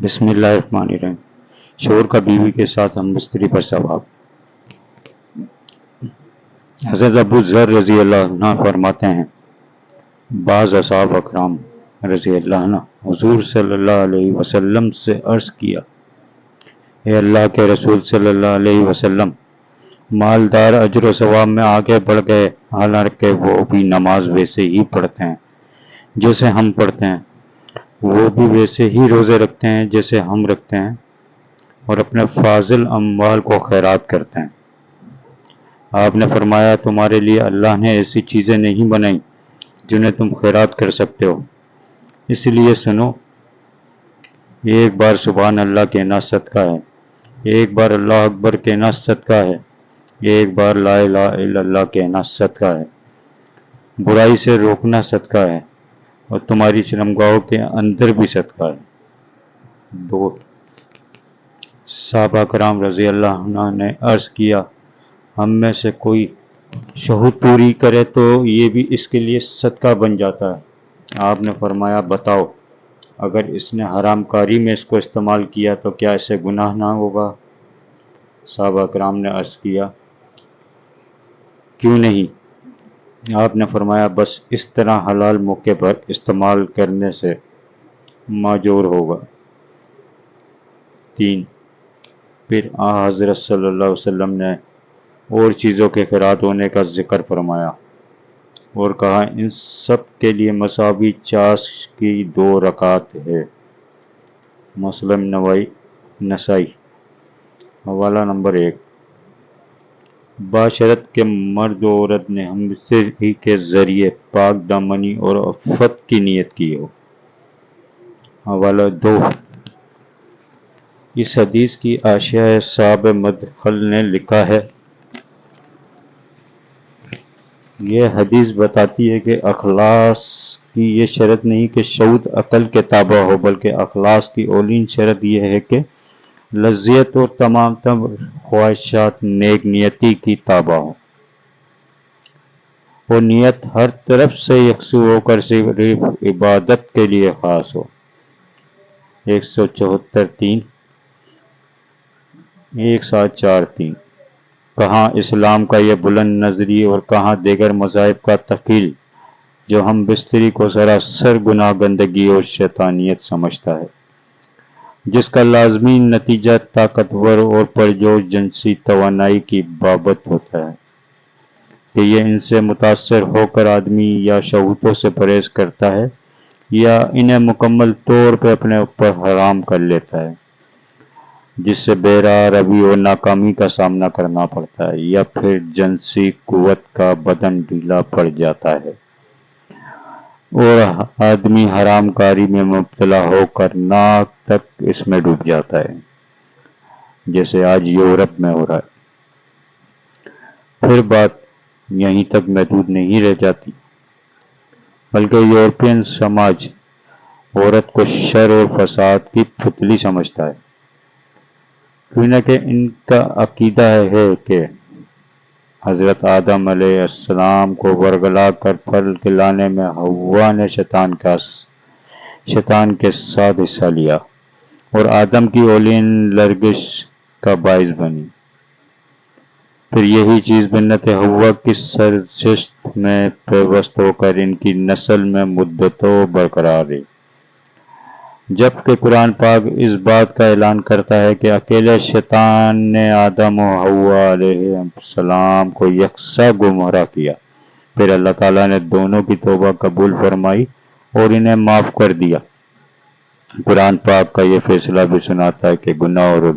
بسم اللہ الرحمن الرحیم۔ شور کا بیوی کے ساتھ ہم بستری پر ثواب۔ حضرت ابو ذر رضی اللہ عنہ فرماتے ہیں، بعض اصحاب اکرام رضی اللہ عنہ حضور صلی اللہ علیہ وسلم سے عرض کیا، اے اللہ کے رسول صلی اللہ علیہ وسلم، مالدار اجر و ثواب میں آگے بڑھ گئے، حالانکہ وہ بھی نماز ویسے ہی پڑھتے ہیں جیسے ہم پڑھتے ہیں، وہ بھی ویسے ہی روزے رکھتے ہیں جیسے ہم رکھتے ہیں، اور اپنے فاضل اموال کو خیرات کرتے ہیں۔ آپ نے فرمایا، تمہارے لیے اللہ نے ایسی چیزیں نہیں بنائیں جنہیں تم خیرات کر سکتے ہو، اس لیے سنو، ایک بار سبحان اللہ کہنا صدقہ ہے، ایک بار اللہ اکبر کہنا صدقہ ہے، ایک بار لا الہ الا اللہ کہنا صدقہ ہے، برائی سے روکنا صدقہ ہے، اور تمہاری شرمگاہوں کے اندر بھی صدقہ ہے۔ 2 صحابہ کرام رضی اللہ عنہ نے عرض کیا، ہم میں سے کوئی شہود پوری کرے تو یہ بھی اس کے لیے صدقہ بن جاتا ہے۔ آپ نے فرمایا، بتاؤ، اگر اس نے حرام کاری میں اس کو استعمال کیا تو کیا اسے گناہ نہ ہوگا؟ صحابہ کرام نے عرض کیا، کیوں نہیں؟ آپ نے فرمایا، بس اس طرح حلال موقع پر استعمال کرنے سے ماجور ہوگا۔ 3 پھر حضرت صلی اللہ علیہ وسلم نے اور چیزوں کے خیرات ہونے کا ذکر فرمایا اور کہا، ان سب کے لیے مساوی چاشت کی 2 رکعت ہے۔ مسلم نسائی، حوالہ نمبر 1۔ باشرت کے مرد و عورت نے ہم بستری کے ذریعے پاک دامنی اور عفت کی نیت کی ہو۔ حوالہ 2۔ اس حدیث کی حاشیہ صاحب مدخل نے لکھا ہے، یہ حدیث بتاتی ہے کہ اخلاص کی یہ شرط نہیں کہ شہود عقل کے تابع ہو، بلکہ اخلاص کی اولین شرط یہ ہے کہ لذت اور تمام خواہشات نیک نیتی کی تابع ہو، اور نیت ہر طرف سے یکسو ہو کر صرف عبادت کے لیے خاص ہو۔ 174-3 1743۔ کہاں اسلام کا یہ بلند نظری اور کہاں دیگر مذاہب کا تخیل جو ہم بستری کو سراسر گناہ گندگی اور شیطانیت سمجھتا ہے، جس کا لازمی نتیجہ طاقتور اور پرجوش جنسی توانائی کی بابت ہوتا ہے کہ یہ ان سے متاثر ہو کر آدمی یا شہوتوں سے پرہیز کرتا ہے یا انہیں مکمل طور پہ اپنے اوپر حرام کر لیتا ہے، جس سے بے راہ روی اور ناکامی کا سامنا کرنا پڑتا ہے، یا پھر جنسی قوت کا بدن ڈھیلا پڑ جاتا ہے اور آدمی حرام کاری میں مبتلا ہو کر ناک تک اس میں ڈوب جاتا ہے، جیسے آج یورپ میں ہو رہا ہے۔ پھر بات یہیں تک محدود نہیں رہ جاتی، بلکہ یورپین سماج عورت کو شر اور فساد کی پتلی سمجھتا ہے، کیوں کہ ان کا عقیدہ ہے کہ حضرت آدم علیہ السلام کو ورگلا کر پھل کھلانے میں حوا نے شیطان کے ساتھ حصہ لیا اور آدم کی اولین لرزش کا باعث بنی، پھر یہی چیز بنت حوا کی سرشت میں پیوست ہو کر ان کی نسل میں مدتوں برقرار رہی، جبکہ قرآن پاک اس بات کا اعلان کرتا ہے کہ اکیلے شیطان نے آدم و حوا علیہ السلام کو یکساں گمراہ کیا، پھر اللہ تعالیٰ نے دونوں کی توبہ قبول فرمائی اور انہیں معاف کر دیا۔ قرآن پاک کا یہ فیصلہ بھی سناتا ہے کہ گناہ اور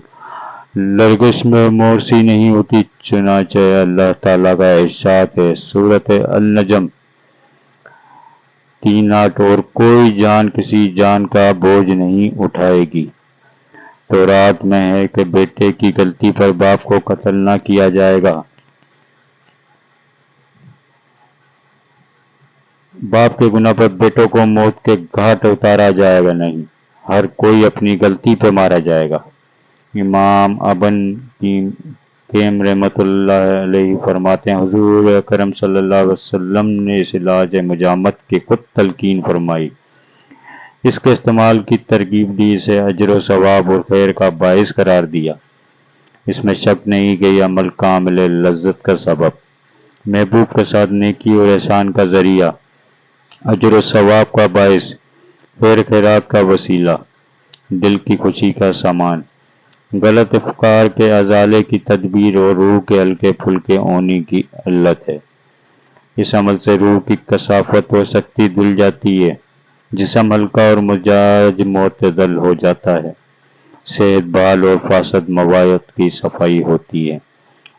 لرزش میں مورسی نہیں ہوتی، چنانچہ اللہ تعالیٰ کا ارشاد ہے سورۃ النجم 3:8، اور کوئی جان کسی جان کا بوجھ نہیں اٹھائے گی۔ تورات میں ہے کہ بیٹے کی غلطی پر باپ کو قتل نہ کیا جائے گا، باپ کے گناہ پر بیٹوں کو موت کے گھاٹ اتارا جائے گا نہیں، ہر کوئی اپنی غلطی پہ مارا جائے گا۔ امام ابن قیم رحمۃ اللہ علیہ فرماتے ہیں، حضور اکرم صلی اللہ علیہ وسلم نے اس علاج مجامت کی خود تلقین فرمائی اس کے استعمال کی ترغیب دی، اسے اجر و ثواب اور خیر کا باعث قرار دیا۔ اس میں شک نہیں کہ یہ عمل کامل لذت کا سبب، محبوب کے ساتھ نیکی اور احسان کا ذریعہ، اجر و ثواب کا باعث، خیر خیرات کا وسیلہ، دل کی خوشی کا سامان، غلط افکار کے ازالے کی تدبیر اور روح کے ہلکے پھلکے ہونے کی علت ہے۔ اس عمل سے روح کی کثافت و سختی دھل جاتی ہے، جسم ہلکا اور مزاج معتدل ہو جاتا ہے، صحت بحال اور فاسد مواد کی صفائی ہوتی ہے۔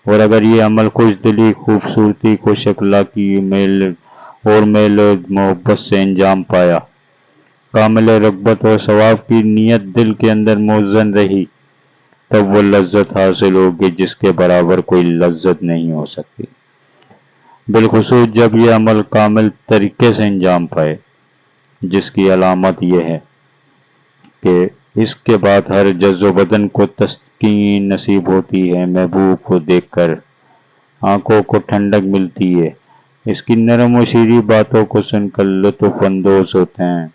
اور اگر یہ عمل خوش دلی، خوبصورتی، خوش اخلاقی اور میل و محبت سے انجام پایا، کامل رغبت اور ثواب کی نیت دل کے اندر موزن رہی، تب وہ لذت حاصل ہوگی جس کے برابر کوئی لذت نہیں ہو سکتی، بالخصوص جب یہ عمل کامل طریقے سے انجام پائے، جس کی علامت یہ ہے کہ اس کے بعد ہر جز و بدن کو تسکین نصیب ہوتی ہے، محبوب کو دیکھ کر آنکھوں کو ٹھنڈک ملتی ہے، اس کی نرم و شیریں باتوں کو سن کر لطف اندوز ہوتے ہیں،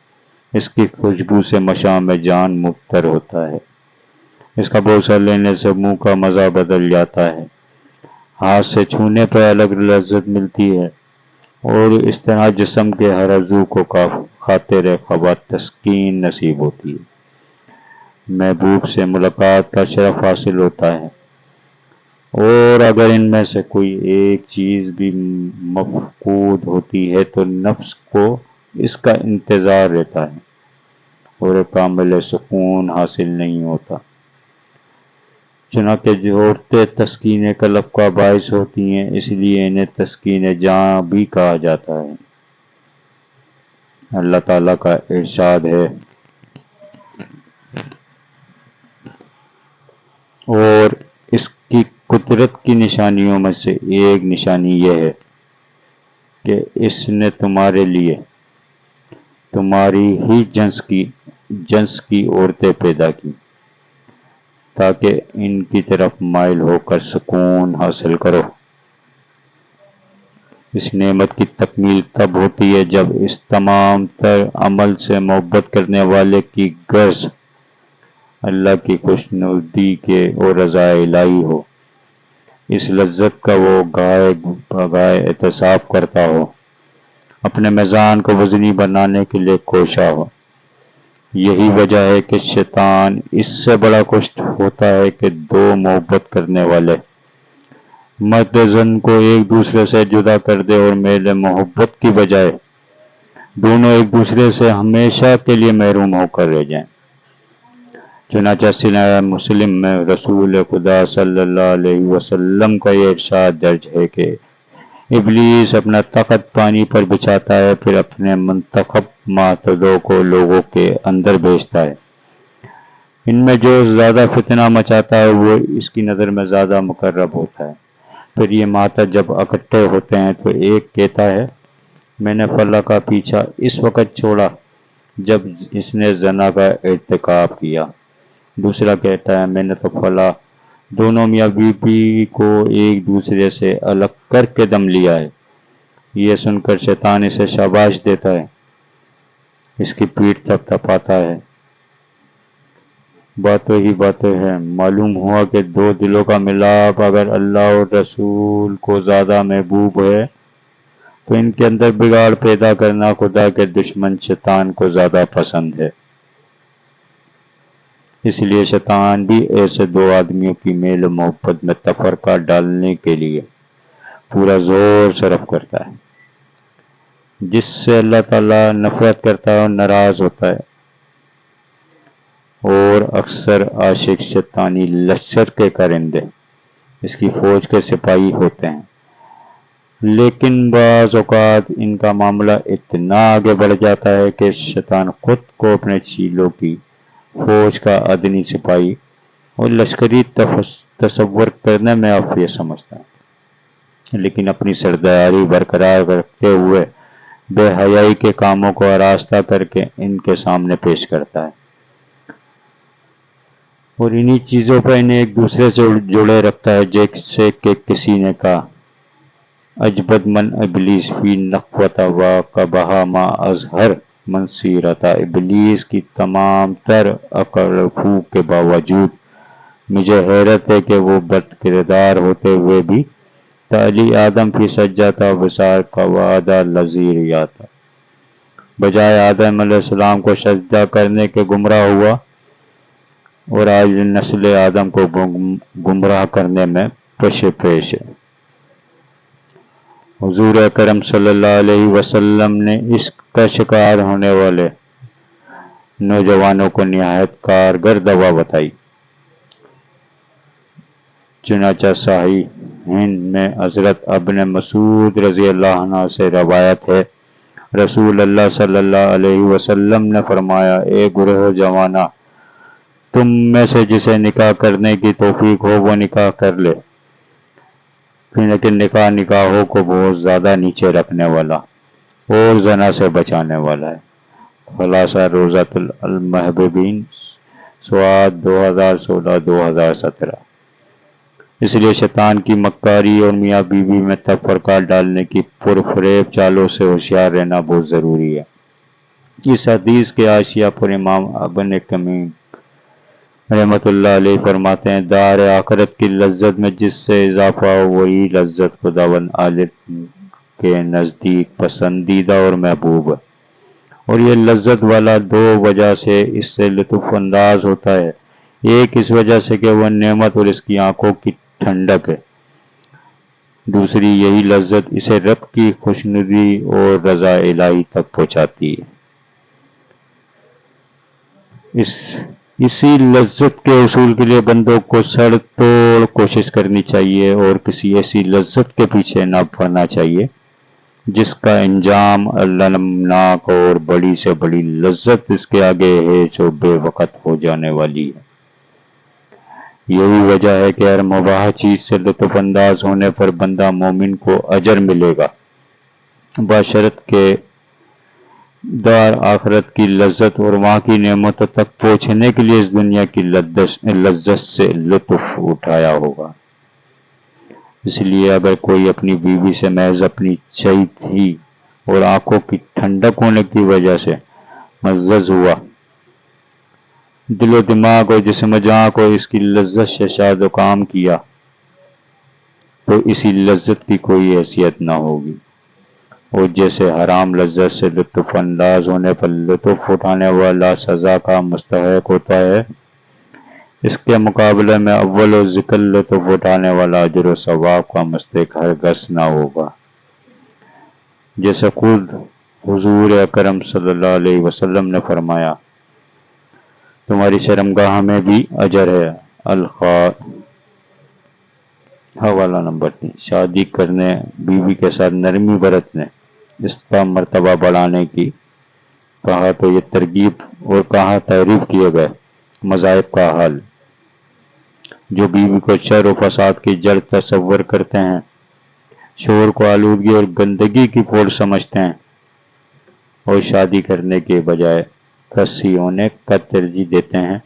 اس کی خوشبو سے مشام جان مبتر ہوتا ہے، اس کا بوسہ لینے سے منہ کا مزہ بدل جاتا ہے، ہاتھ سے چھونے پر الگ لذت ملتی ہے، اور اس طرح جسم کے ہر عضو کو خاطر خواہ تسکین نصیب ہوتی ہے، محبوب سے ملاقات کا شرف حاصل ہوتا ہے، اور اگر ان میں سے کوئی ایک چیز بھی مفقود ہوتی ہے تو نفس کو اس کا انتظار رہتا ہے اور کامل سکون حاصل نہیں ہوتا، چنانکہ جو عورتیں تسکین قلب کا باعث ہوتی ہیں، اس لیے انہیں تسکین جاں بھی کہا جاتا ہے۔ اللہ تعالیٰ کا ارشاد ہے، اور اس کی قدرت کی نشانیوں میں سے ایک نشانی یہ ہے کہ اس نے تمہارے لیے تمہاری ہی جنس کی عورتیں پیدا کی تاکہ ان کی طرف مائل ہو کر سکون حاصل کرو۔ اس نعمت کی تکمیل تب ہوتی ہے جب اس تمام تر عمل سے محبت کرنے والے کی غرض اللہ کی خوشنودی کے اور رضا الہی ہو، اس لذت کا وہ گاہے بگاہے احتساب کرتا ہو، اپنے میزان کو وزنی بنانے کے لیے کوشاں ہو۔ یہی وجہ ہے کہ شیطان اس سے بڑا خوش ہوتا ہے کہ دو محبت کرنے والے مرد زن کو ایک دوسرے سے جدا کر دے اور میل محبت کی بجائے دونوں ایک دوسرے سے ہمیشہ کے لیے محروم ہو کر رہ جائیں۔ چنانچہ صحیح مسلم میں رسول خدا صلی اللہ علیہ وسلم کا یہ ارشاد درج ہے کہ ابلیس اپنا تخت پانی پر بچھاتا ہے، پھر اپنے منتخب معتدوں کو لوگوں کے اندر بھیجتا ہے، ان میں جو زیادہ فتنہ مچاتا ہے وہ اس کی نظر میں زیادہ مقرب ہوتا ہے۔ پھر یہ معتد جب اکٹھے ہوتے ہیں تو ایک کہتا ہے میں نے فلاں کا پیچھا اس وقت چھوڑا جب اس نے زنا کا ارتکاب کیا، دوسرا کہتا ہے میں نے تو فلاں دونوں میاں بیوی کو ایک دوسرے سے الگ کر کے دم لیا ہے۔ یہ سن کر شیطان اسے شاباش دیتا ہے، اس کی پیٹھ تپ تپاتا ہے۔ باتیں ہی باتیں ہیں، معلوم ہوا کہ دو دلوں کا ملاپ اگر اللہ اور رسول کو زیادہ محبوب ہے تو ان کے اندر بگاڑ پیدا کرنا خدا کے دشمن شیطان کو زیادہ پسند ہے، اس لیے شیطان بھی ایسے دو آدمیوں کی میل و محبت میں تفرقہ ڈالنے کے لیے پورا زور صرف کرتا ہے، جس سے اللہ تعالیٰ نفرت کرتا ہے اور ناراض ہوتا ہے، اور اکثر عاشق شیطانی لشکر کے کرندے اس کی فوج کے سپاہی ہوتے ہیں، لیکن بعض اوقات ان کا معاملہ اتنا آگے بڑھ جاتا ہے کہ شیطان خود کو اپنے چیلوں کی فوج کا ادنی سپاہی اور لشکری تصور کرنے میں عافیت سمجھتا ہے، لیکن اپنی سرداری برقرار رکھتے ہوئے بے حیائی کے کاموں کو آراستہ کر کے ان کے سامنے پیش کرتا ہے، اور انہی چیزوں پر انہیں ایک دوسرے سے جوڑے رکھتا ہے، جیسے کہ کسی نے کہا اجبد من ابلیس فی نخوت و کبہا ما اظہر، منصیرتا ابلیس کی تمام تر عقل پھوک کے باوجود مجھے حیرت ہے کہ وہ بد کردار ہوتے ہوئے بھی تعلی آدم فی سجدہ وسار کا وعدہ لذیر یاتا بجائے آدم علیہ السلام کو سجدہ کرنے کے گمراہ ہوا اور آج نسل آدم کو گمراہ کرنے میں پیش ہے۔ حضور اکرم صلی اللہ علیہ وسلم نے اس کا شکار ہونے والے نوجوانوں کو نہایت کارگر دوا بتائی۔ چنانچہ صحیح ہند میں حضرت ابن مسعود رضی اللہ عنہ سے روایت ہے، رسول اللہ صلی اللہ علیہ وسلم نے فرمایا، اے گروہ جوانہ، تم میں سے جسے نکاح کرنے کی توفیق ہو وہ نکاح کر لے، لیکن نکاح نکاحوں کو بہت زیادہ نیچے رکھنے والا اور زنا سے بچانے والا ہے۔ خلاصہ روضۃ المحبوبین، سوات 2016-2017۔ اس لیے شیطان کی مکاری اور میاں بیوی میں تفرقہ ڈالنے کی پرفریب چالوں سے ہوشیار رہنا بہت ضروری ہے۔ اس حدیث کے حاشیہ پر امام ابن کمیم رحمۃ اللہ علیہ فرماتے ہیں، دار آخرت کی لذت میں جس سے اضافہ ہو وہی لذت خداوند عالم کے نزدیک پسندیدہ اور محبوب ہے، اور یہ لذت والا دو وجہ سے اس سے لطف انداز ہوتا ہے۔ ایک اس وجہ سے کہ وہ نعمت اور اس کی آنکھوں کی ٹھنڈک ہے، دوسری یہی لذت اسے رب کی خوشنودی اور رضا الہی تک پہنچاتی ہے۔ اسی لذت کے حصول کے لیے بندوں کو سر توڑ کوشش کرنی چاہیے اور کسی ایسی لذت کے پیچھے نہ پڑنا چاہیے جس کا انجام المناک اور بڑی سے بڑی لذت اس کے آگے ہے جو بے وقت ہو جانے والی ہے۔ یہی وجہ ہے کہ ہر مباح چیز سے لطف انداز ہونے پر بندہ مومن کو اجر ملے گا، بشرط کہ دار آخرت کی لذت اور وہاں کی نعمتوں تک پہنچنے کے لیے اس دنیا کی لذت سے لطف اٹھایا ہوگا۔ اس لیے اگر کوئی اپنی بیوی سے محض اپنی چہیتی اور آنکھوں کی ٹھنڈک ہونے کی وجہ سے ملذذ ہوا، دل و دماغ اور جسم جاں کو اس کی لذت سے شاد و کام کیا، تو اسی لذت کی کوئی حیثیت نہ ہوگی، اور جیسے حرام لذت سے لطف انداز ہونے پر لطف اٹھانے والا سزا کا مستحق ہوتا ہے، اس کے مقابلے میں اول و ذکر لطف اٹھانے والا اجر و ثواب کا مستحق ہرگز نہ ہوگا۔ جیسے خود حضور اکرم صلی اللہ علیہ وسلم نے فرمایا، تمہاری شرمگاہ میں بھی اجر ہے۔ حوالہ نمبر 3۔ شادی کرنے، بیوی کے ساتھ نرمی برتنے، اس کا مرتبہ بڑھانے کی کہا تو یہ ترغیب اور کہاں تعریف کیے گئے مذاہب کا حال، جو بیوی کو شر و فساد کی جڑ تصور کرتے ہیں، شوہر کو آلودگی اور گندگی کی پھوڑ سمجھتے ہیں، اور شادی کرنے کے بجائے کسی ہونے کا ترجیح دیتے ہیں۔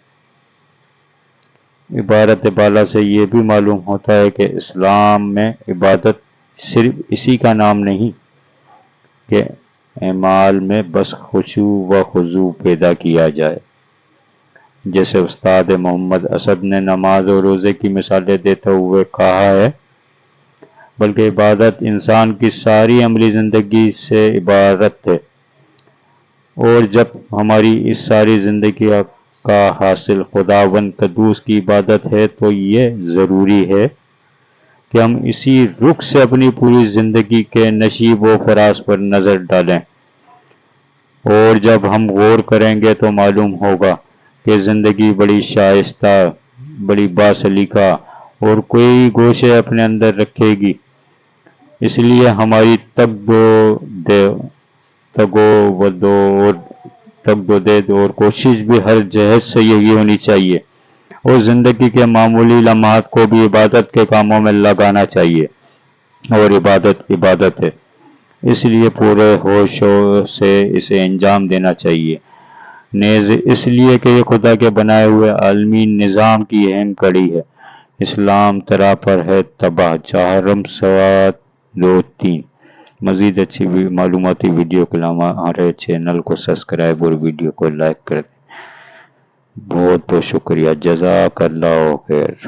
عبارت بالا سے یہ بھی معلوم ہوتا ہے کہ اسلام میں عبادت صرف اسی کا نام نہیں کہ اعمال میں بس خشوع و خضوع پیدا کیا جائے، جیسے استاد محمد اسد نے نماز اور روزے کی مثالیں دیتے ہوئے کہا ہے، بلکہ عبادت انسان کی ساری عملی زندگی سے عبارت ہے، اور جب ہماری اس ساری زندگی کا حاصل خداوند قدوس کی عبادت ہے تو یہ ضروری ہے کہ ہم اسی رخ سے اپنی پوری زندگی کے نشیب و فراز پر نظر ڈالیں، اور جب ہم غور کریں گے تو معلوم ہوگا کہ زندگی بڑی شائستہ، بڑی باسلیقہ اور کوئی گوشے اپنے اندر رکھے گی۔ اس لیے ہماری تگ و دید اور کوشش بھی ہر جہت سے یہی ہونی چاہیے، اور زندگی کے معمولی لمحات کو بھی عبادت کے کاموں میں لگانا چاہیے، اور عبادت ہے، اس لیے پورے ہوش سے اسے انجام دینا چاہیے، نیز اس لیے کہ یہ خدا کے بنائے ہوئے عالمی نظام کی اہم کڑی ہے۔ اسلام طرح پر ہے تباہ، چہارم سوات 2-3۔ مزید اچھی معلوماتی ویڈیو کے لیے ہمارے چینل کو سبسکرائب اور ویڈیو کو لائک کر دیں۔ بہت بہت شکریہ، جزاک اللہ خیر۔